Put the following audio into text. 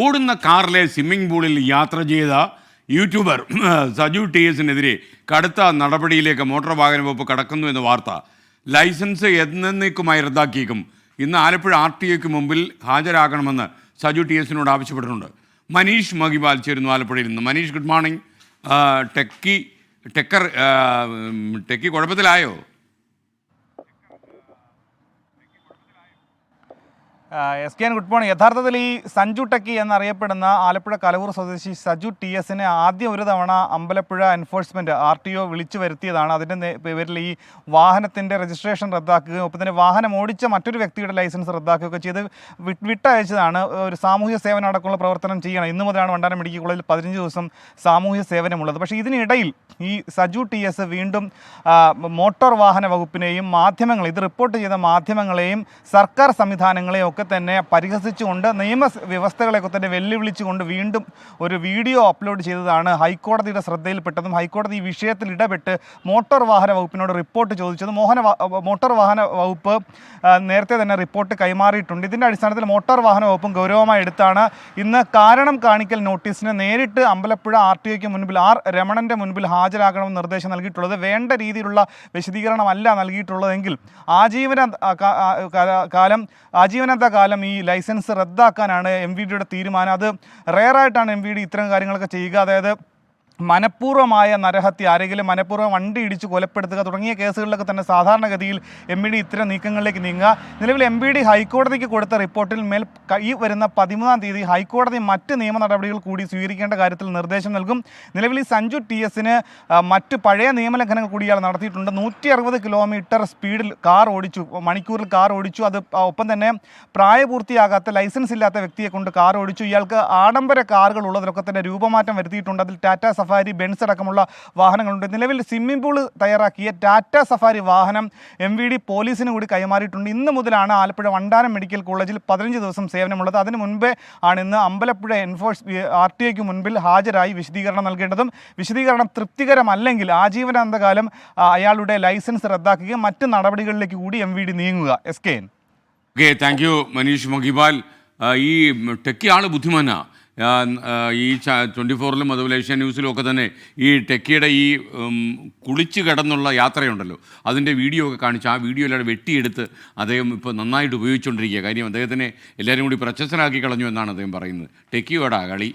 ഓടുന്ന കാറിലെ സ്വിമ്മിംഗ് പൂളിൽ യാത്ര ചെയ്ത യൂട്യൂബർ സജു TS-നെതിരെ കടുത്ത നടപടിയിലേക്ക് മോട്ടോർ വാഹന വകുപ്പ് കടക്കുന്നു എന്ന വാർത്ത. ലൈസൻസ് എന്നേക്കുമായി റദ്ദാക്കിയേക്കും. ഇന്ന് ആലപ്പുഴ RTOയ്ക്ക് മുമ്പിൽ ഹാജരാകണമെന്ന് സജു TS-നോട് ആവശ്യപ്പെട്ടിട്ടുണ്ട്. മനീഷ് മഹിബാൽ ചേരുന്നു ആലപ്പുഴയിൽ നിന്ന്. Manish, good morning. ടെക്കി കുഴപ്പത്തിലായോ? SKN good morning. യഥാർത്ഥത്തിൽ ഈ സഞ്ജു ടെക്കി എന്നറിയപ്പെടുന്ന ആലപ്പുഴ കലവൂർ സ്വദേശി സജു TS-നെ ആദ്യം ഒരു തവണ അമ്പലപ്പുഴ എൻഫോഴ്സ്മെൻറ്റ് RTO വിളിച്ചു വരുത്തിയതാണ്. അതിൻ്റെ പേരിൽ ഈ വാഹനത്തിൻ്റെ രജിസ്ട്രേഷൻ റദ്ദാക്കുകയും ഒപ്പം തന്നെ വാഹനം ഓടിച്ച മറ്റൊരു വ്യക്തിയുടെ ലൈസൻസ് റദ്ദാക്കുകയൊക്കെ ചെയ്ത് വിട്ടയച്ചതാണ്. ഒരു സാമൂഹ്യ സേവനം അടക്കമുള്ള പ്രവർത്തനം ചെയ്യണം. ഇന്നു മുതലാണ് വണ്ടാനം മെഡിക്കൽ കോളേജിൽ 15 ദിവസം സാമൂഹ്യ സേവനമുള്ളത്. പക്ഷേ ഇതിനിടയിൽ ഈ സജു TS വീണ്ടും മോട്ടോർ വാഹന വകുപ്പിനെയും ഇത് റിപ്പോർട്ട് ചെയ്ത മാധ്യമങ്ങളെയും സർക്കാർ സംവിധാനങ്ങളെയും ഒക്കെ തന്നെ പരിഹസിച്ചുകൊണ്ട് നിയമവ്യവസ്ഥകളെയൊക്കെ തന്നെ വെല്ലുവിളിച്ചുകൊണ്ട് വീണ്ടും ഒരു വീഡിയോ അപ്ലോഡ് ചെയ്തതാണ് ഹൈക്കോടതിയുടെ ശ്രദ്ധയിൽപ്പെട്ടതും ഹൈക്കോടതി ഈ വിഷയത്തിൽ ഇടപെട്ട് മോട്ടോർ വാഹന വകുപ്പിനോട് റിപ്പോർട്ട് ചോദിച്ചതും മോട്ടോർ വാഹന വകുപ്പ് നേരത്തെ തന്നെ റിപ്പോർട്ട് കൈമാറിയിട്ടുണ്ട്. ഇതിൻ്റെ അടിസ്ഥാനത്തിൽ മോട്ടോർ വാഹന വകുപ്പും ഗൗരവമായി എടുത്താണ് ഇന്ന് കാരണം കാണിക്കൽ നോട്ടീസിന് നേരിട്ട് അമ്പലപ്പുഴ RTOയ്ക്ക് മുൻപിൽ രമണൻ്റെ മുൻപിൽ ഹാജരാകണമെന്ന് നിർദ്ദേശം നൽകിയിട്ടുള്ളത്. വേണ്ട രീതിയിലുള്ള വിശദീകരണമല്ല നൽകിയിട്ടുള്ളതെങ്കിൽ ആജീവനാന്ത കാലം ഈ ലൈസൻസ് റദ്ദാക്കാനാണ് MVDയുടെ തീരുമാനം. അത് റെയറായിട്ടാണ് MVD ഇത്തരം കാര്യങ്ങളൊക്കെ ചെയ്യുക. അതായത് മനഃപൂർവ്വമായ നരഹത്യ, ആരെങ്കിലും മനഃപൂർവ്വം വണ്ടി ഇടിച്ച് കൊലപ്പെടുത്തുക തുടങ്ങിയ കേസുകളിലൊക്കെ തന്നെ സാധാരണഗതിയിൽ MVD ഇത്തരം നീക്കങ്ങളിലേക്ക് നീങ്ങുക. നിലവിൽ MVD ഹൈക്കോടതിക്ക് കൊടുത്ത റിപ്പോർട്ടിൽ മേൽ ഈ വരുന്ന 13-ാം തീയതി ഹൈക്കോടതി മറ്റ് നിയമ നടപടികൾ കൂടി സ്വീകരിക്കേണ്ട കാര്യത്തിൽ നിർദ്ദേശം നൽകും. നിലവിൽ ഈ സഞ്ജു TS-ന് മറ്റ് പഴയ നിയമലംഘനങ്ങൾ കൂടി ഇയാൾ നടത്തിയിട്ടുണ്ട്. 160 കിലോമീറ്റർ സ്പീഡിൽ മണിക്കൂറിൽ കാർ ഓടിച്ചു. അത് ഒപ്പം തന്നെ പ്രായപൂർത്തിയാകാത്ത ലൈസൻസ് ഇല്ലാത്ത വ്യക്തിയെ കൊണ്ട് കാർ ഓടിച്ചു. ഇയാൾക്ക് ആഡംബര കാറുകൾ ഉള്ളതിലൊക്കെ തന്നെ രൂപമാറ്റം വരുത്തിയിട്ടുണ്ട്. അതിൽ ടാറ്റ സഫാരി, ബെൻസ് അടക്കമുള്ള വാഹനങ്ങളുണ്ട്. നിലവിൽ സ്വിമ്മിംഗ് പൂൾ തയ്യാറാക്കിയ ടാറ്റ സഫാരി വാഹനം MVD പോലീസിന് കൂടി കൈമാറിയിട്ടുണ്ട്. ഇന്ന് മുതലാണ് ആലപ്പുഴ വണ്ടാനം മെഡിക്കൽ കോളേജിൽ 15 ദിവസം സേവനമുള്ളത്. അതിന് മുൻപേ ആണ് ഇന്ന് അമ്പലപ്പുഴ RTOയ്ക്ക് മുൻപിൽ ഹാജരായി വിശദീകരണം നൽകേണ്ടതും. വിശദീകരണം തൃപ്തികരമല്ലെങ്കിൽ ആജീവനാന്തകാലം അയാളുടെ ലൈസൻസ് റദ്ദാക്കുകയും മറ്റ് നടപടികളിലേക്ക് കൂടി MVD നീങ്ങുക. SKN. Okay, thank you Manish Mahibal. ഈ ടെക്കി ആള് ബുദ്ധിമാനാ. ഈ 24-ലും അതുപോലെ ഏഷ്യ ന്യൂസിലും ഒക്കെ തന്നെ ഈ ടെക്കിയുടെ ഈ കുളിച്ച് കിടന്നുള്ള യാത്രയുണ്ടല്ലോ, അതിൻ്റെ വീഡിയോ ഒക്കെ കാണിച്ച് ആ വീഡിയോ എല്ലാം വെട്ടിയെടുത്ത് അദ്ദേഹം ഇപ്പോൾ നന്നായിട്ട് ഉപയോഗിച്ചുകൊണ്ടിരിക്കുക. കാര്യം അദ്ദേഹത്തിനെ എല്ലാവരും കൂടി പ്രശസ്തനാക്കി കളഞ്ഞു എന്നാണ് അദ്ദേഹം പറയുന്നത്. ടെക്കിയോടാ കളി.